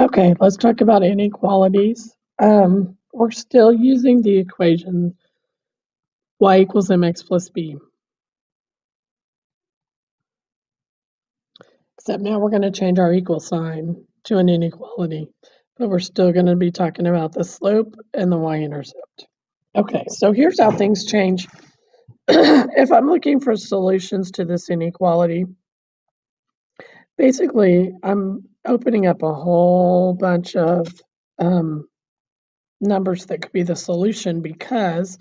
Okay, let's talk about inequalities. We're still using the equation y equals mx plus b. Except now we're going to change our equal sign to an inequality, but we're still going to be talking about the slope and the y-intercept. Okay, so here's how things change. If I'm looking for solutions to this inequality, basically I'm opening up a whole bunch of numbers that could be the solution because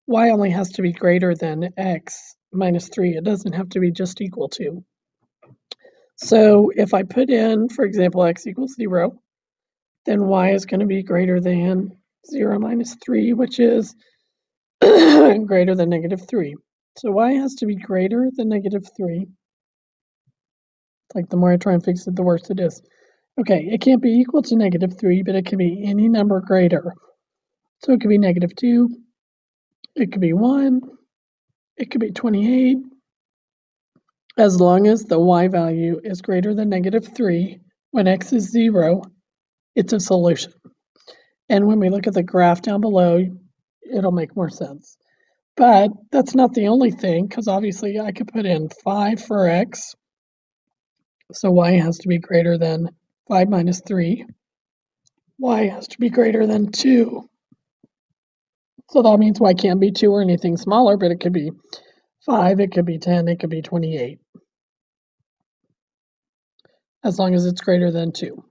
y only has to be greater than x minus 3. It doesn't have to be just equal to. So if I put in, for example, x equals 0, then y is going to be greater than 0 minus 3, which is greater than negative 3. So y has to be greater than negative 3. Like the more I try and fix it, the worse it is. Okay, it can't be equal to negative 3, but it can be any number greater. So it could be negative 2, it could be 1, it could be 28. As long as the y value is greater than negative 3, when x is 0, it's a solution. And when we look at the graph down below, it'll make more sense. But that's not the only thing, because obviously I could put in 5 for x. So y has to be greater than 5 minus 3. Y has to be greater than 2. So that means y can't be 2 or anything smaller, but it could be 5, it could be 10, it could be 28. As long as it's greater than 2.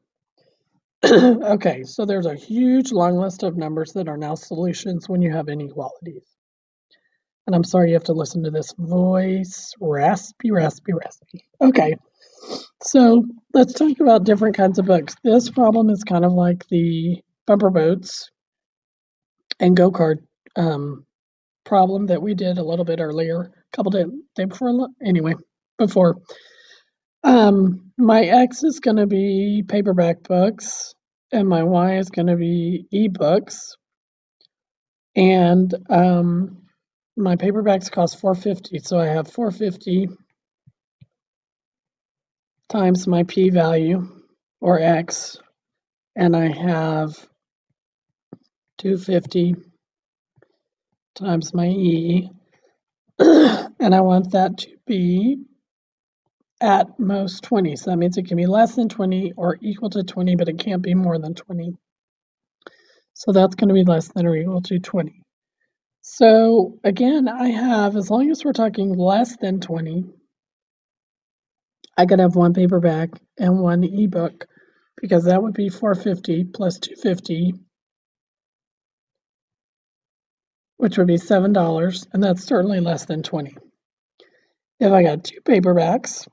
Okay, so there's a huge long list of numbers that are now solutions when you have inequalities. And I'm sorry you have to listen to this voice, raspy. Okay, so let's talk about different kinds of books. This problem is kind of like the bumper boats and go-kart problem that we did a little bit earlier, a couple days before, anyway, before. My X is going to be paperback books, and my Y is going to be ebooks. And my paperbacks cost $4.50, so I have $4.50 times my P value, or X, and I have $2.50 times my E, and I want that to be at most 20. So that means it can be less than 20 or equal to 20, but it can't be more than 20. So that's going to be less than or equal to 20. So again, I have, as long as we're talking less than 20, I could have one paperback and one ebook, because that would be $4.50 plus $2.50, which would be $7, and that's certainly less than 20. If I got two paperbacks,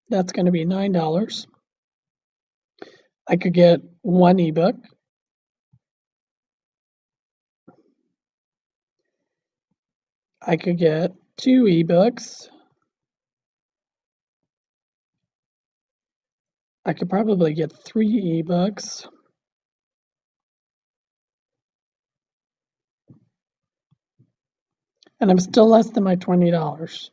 that's going to be $9. I could get one ebook. I could get two ebooks. I could probably get 3 ebooks. And I'm still less than my $20.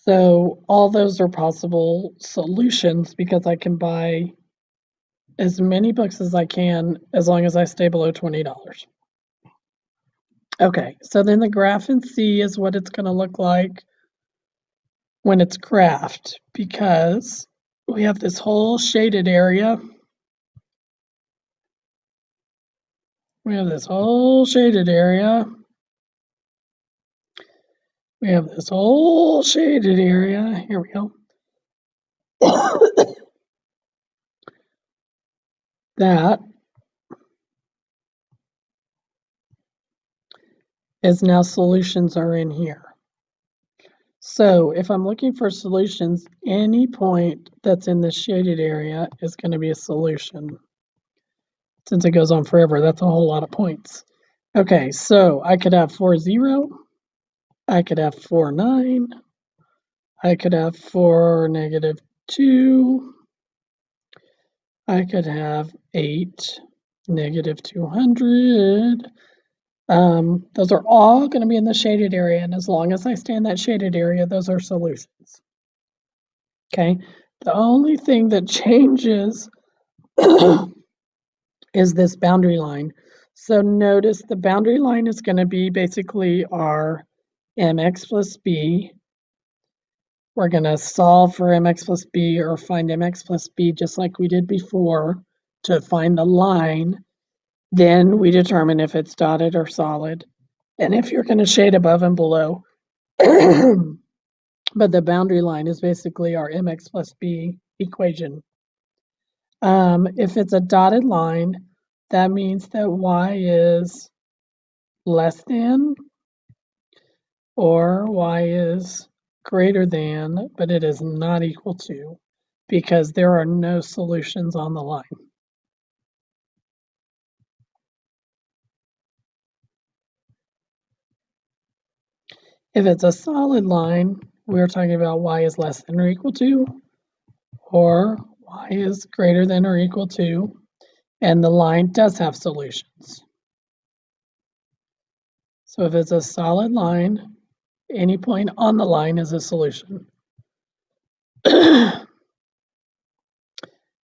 So all those are possible solutions because I can buy as many books as I can as long as I stay below $20. Okay, so then the graph in C is what it's going to look like when it's graphed, because we have this whole shaded area. We have this whole shaded area. We have this whole shaded area. Here we go. That is now solutions are in here. So if I'm looking for solutions, any point that's in the shaded area is going to be a solution. Since it goes on forever, that's a whole lot of points. Okay, so I could have 4, 0. I could have 4, 9. I could have 4, negative 2. I could have 8, negative 200. Those are all going to be in the shaded area, and as long as I stay in that shaded area, those are solutions. Okay, The only thing that changes is this boundary line. So notice the boundary line is going to be basically our mx plus b. We're going to solve for mx plus b or find mx plus b just like we did before to find the line. Then we determine if it's dotted or solid and if you're going to shade above and below. But the boundary line is basically our mx plus b equation. If it's a dotted line, that means that y is less than or y is greater than, but it is not equal to, because there are no solutions on the line. If it's a solid line, we're talking about y is less than or equal to, or y is greater than or equal to, and the line does have solutions. So if it's a solid line, any point on the line is a solution.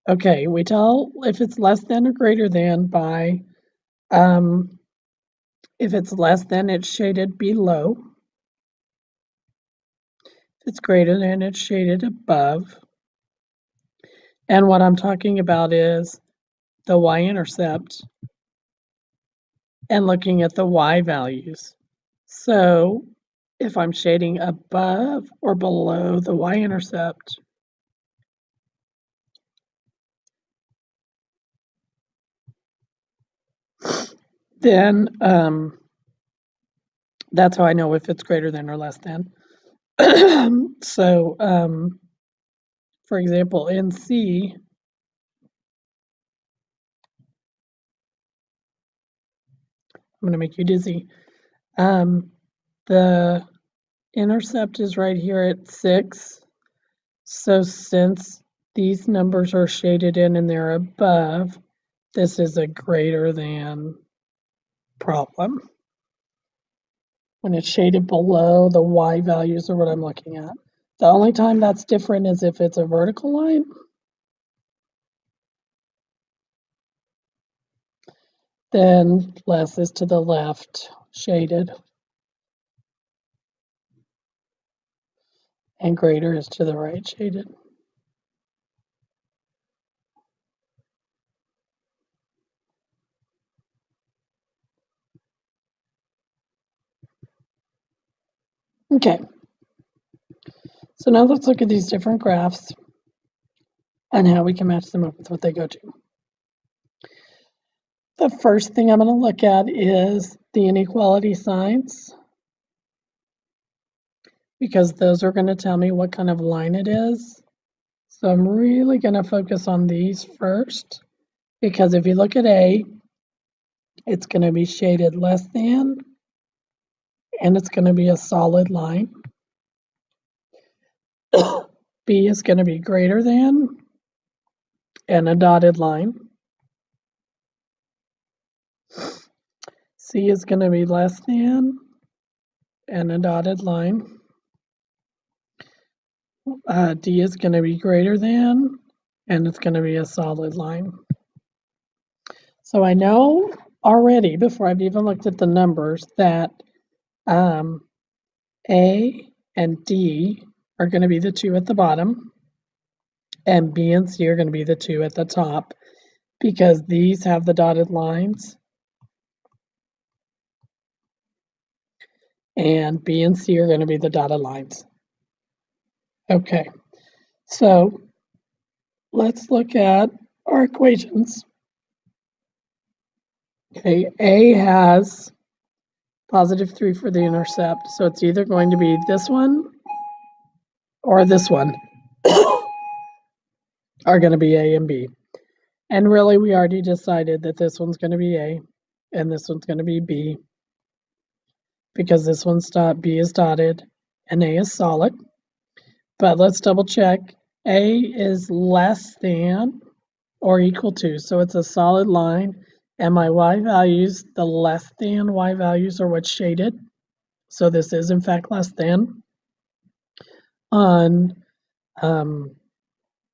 Okay, we tell if it's less than or greater than by, if it's less than, it's shaded below. If it's greater than, it's shaded above. And what I'm talking about is the y-intercept and looking at the y values. So if I'm shading above or below the y-intercept, then that's how I know if it's greater than or less than. So, for example, in C, I'm going to make you dizzy. The intercept is right here at 6. So since these numbers are shaded in and they're above, this is a greater than problem. When it's shaded below, the y values are what I'm looking at. The only time that's different is if it's a vertical line. Then less is to the left, shaded, and greater is to the right, shaded. Okay, so now let's look at these different graphs and how we can match them up with what they go to. The first thing I'm going to look at is the inequality signs, because those are going to tell me what kind of line it is. So I'm really going to focus on these first, because if you look at A, it's going to be shaded less than, and it's going to be a solid line. B is going to be greater than, and a dotted line. C is going to be less than, and a dotted line. D is going to be greater than, and it's going to be a solid line. So I know already, before I've even looked at the numbers, that A and D are going to be the two at the bottom, and B and C are going to be the two at the top, because these have the dotted lines, and B and C are going to be the dotted lines. Okay, so let's look at our equations. Okay, A has positive 3 for the intercept, so it's either going to be this one or this one are going to be A and B. And really, we already decided that this one's going to be A and this one's going to be B, because this one's B is dotted and A is solid. But let's double check. A is less than or equal to, so it's a solid line, and my y values, the less than y values are what's shaded. So this is in fact less than. On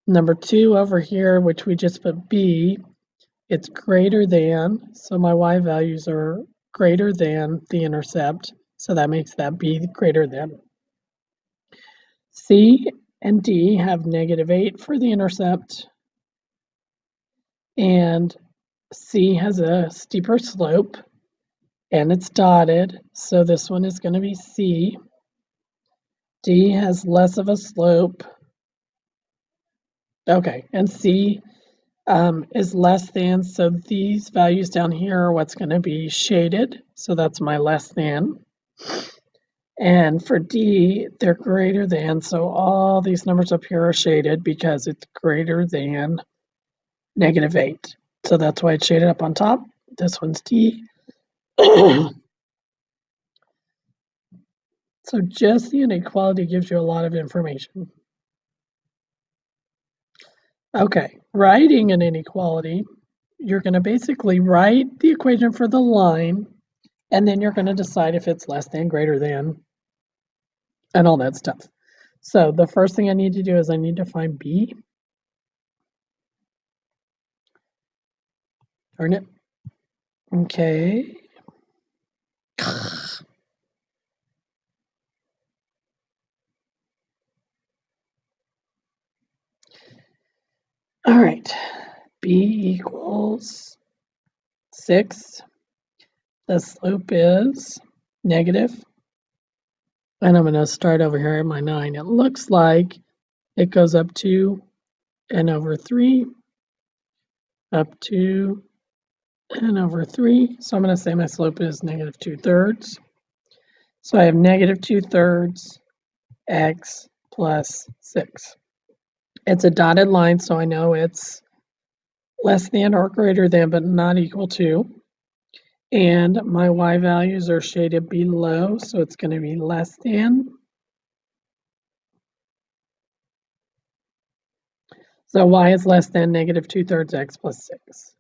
Number 2 over here, which we just put B, it's greater than, so my y values are greater than the intercept, so that makes that B greater than. C and D have -8 for the intercept, and C has a steeper slope, and it's dotted, so this one is going to be C. D has less of a slope. Okay, and C is less than, so these values down here are what's going to be shaded, so that's my less than. And for D, they're greater than, so all these numbers up here are shaded because it's greater than -8. So that's why it's shaded up on top. This one's D. So just the inequality gives you a lot of information. Okay, writing an inequality, you're going to basically write the equation for the line, and then you're going to decide if it's less than, greater than, and all that stuff. So the first thing I need to do is I need to find B. Darn it. Okay. All right. B equals 6. The slope is negative. And I'm going to start over here at my 9. It looks like it goes up to n over 3, up to n over 3. So I'm going to say my slope is -2/3. So I have -2/3 x plus 6. It's a dotted line, so I know it's less than or greater than, but not equal to. And my y values are shaded below, so it's going to be less than. So y is less than -2/3 x plus 6.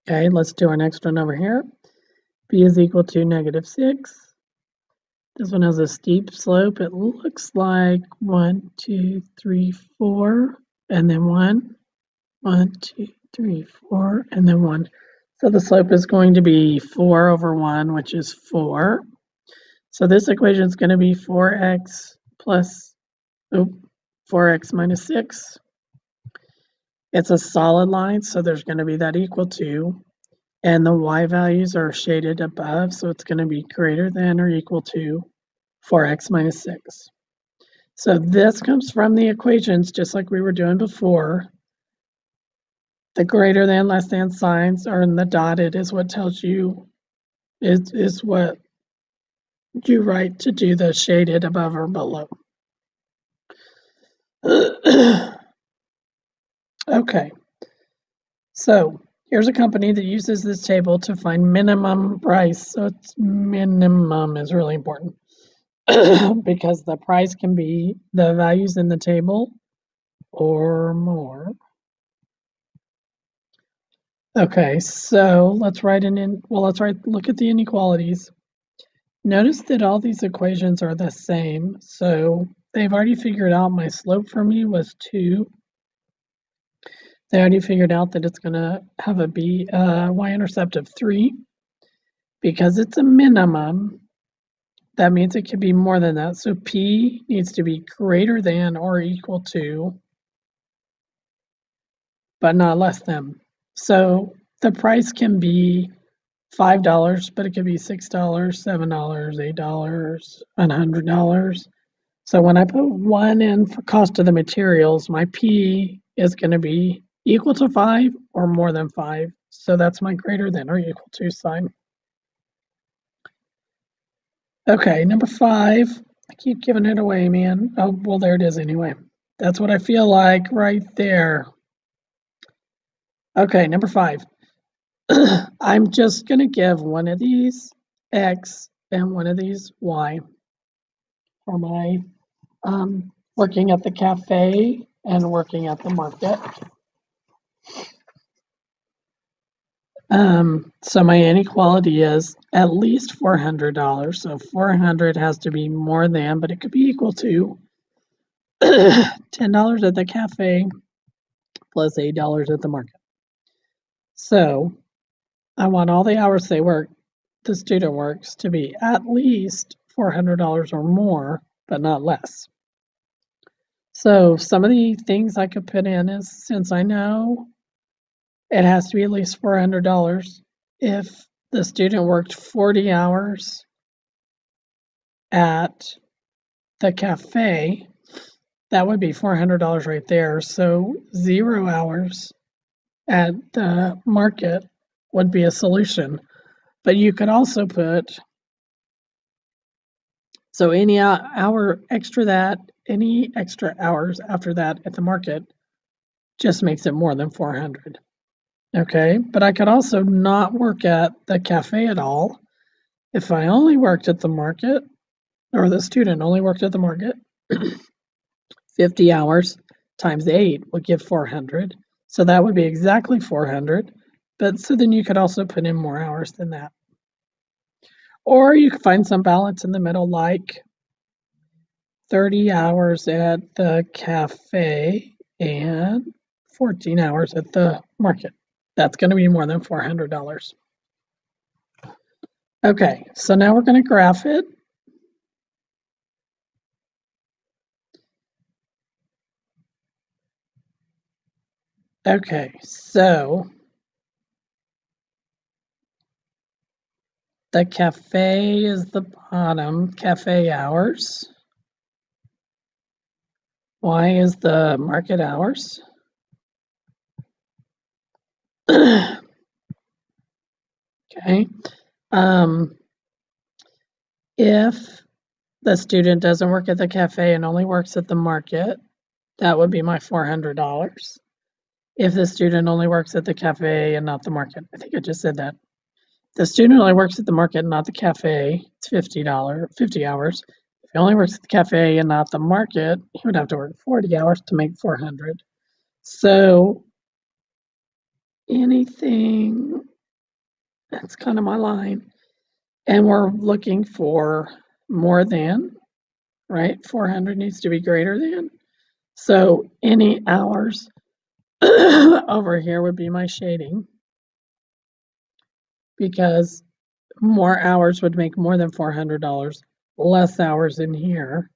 Okay, let's do our next one over here. B is equal to -6. This one has a steep slope. It looks like 1, 2, 3, 4, and then 1. 1, 2, 3, 4, and then 1. So the slope is going to be 4 over 1, which is 4. So this equation is going to be 4x plus 4x minus 6. It's a solid line, so there's going to be that equal to, and the y values are shaded above, so it's going to be greater than or equal to 4x minus 6. So this comes from the equations, just like we were doing before. The greater than, less than signs are in the dotted is what tells you, is what you write to do the shaded above or below. Okay, so here's a company that uses this table to find minimum price. So it's minimum is really important because the price can be the values in the table or more. Okay, so let's write look at the inequalities. Notice that all these equations are the same. So they've already figured out my slope for me was 2. They already figured out that it's going to have a y-intercept of 3. Because it's a minimum, that means it can be more than that. So P needs to be greater than or equal to, but not less than. So the price can be $5, but it could be $6, $7, $8, $100. So when I put 1 in for cost of the materials, my P is going to be equal to 5 or more than 5. So that's my greater than or equal to sign. Okay, number 5. I keep giving it away, man. Oh, well, there it is anyway. That's what I feel like right there. Okay, number 5. I'm just going to give one of these X and one of these Y for my working at the cafe and working at the market. So my inequality is at least $400. So 400 has to be more than, but it could be equal to $10 at the cafe plus $8 at the market. So I want all the hours the student works, to be at least $400 or more, but not less. So some of the things I could put in is, since I know it has to be at least $400, if the student worked 40 hours at the cafe, that would be $400 right there. So 0 hours at the market would be a solution. But you could also put, so any any extra hours after that at the market just makes it more than 400. Okay, but I could also not work at the cafe at all. If I only worked at the market, or the student only worked at the market, 50 hours times 8 would give 400. So that would be exactly 400. But so then you could also put in more hours than that. Or you could find some balance in the middle, like 30 hours at the cafe and 14 hours at the market. That's going to be more than $400. Okay, so now we're going to graph it. Okay, so the cafe is the bottom, cafe hours. Y is the market hours. Okay. If the student doesn't work at the cafe and only works at the market, that would be my $400. If the student only works at the cafe and not the market, I think I just said that. If the student only works at the market and not the cafe, it's $50, 50 hours. If he only works at the cafe and not the market, he would have to work 40 hours to make 400. So anything, that's kind of my line. And we're looking for more than, right? 400 needs to be greater than. So any hours over here would be my shading, because more hours would make more than $400. Less hours in here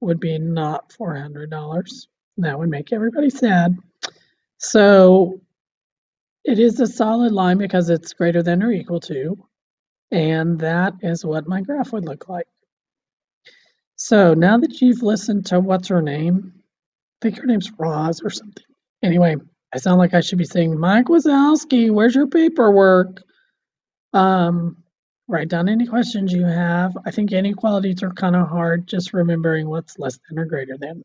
would be not $400. That would make everybody sad. So it is a solid line because it's greater than or equal to, and that is what my graph would look like. So now that you've listened to what's her name, I think her name's Roz or something. Anyway, I sound like I should be saying, Mike Wazowski, where's your paperwork? Write down any questions you have. I think inequalities are kind of hard, just remembering what's less than or greater than.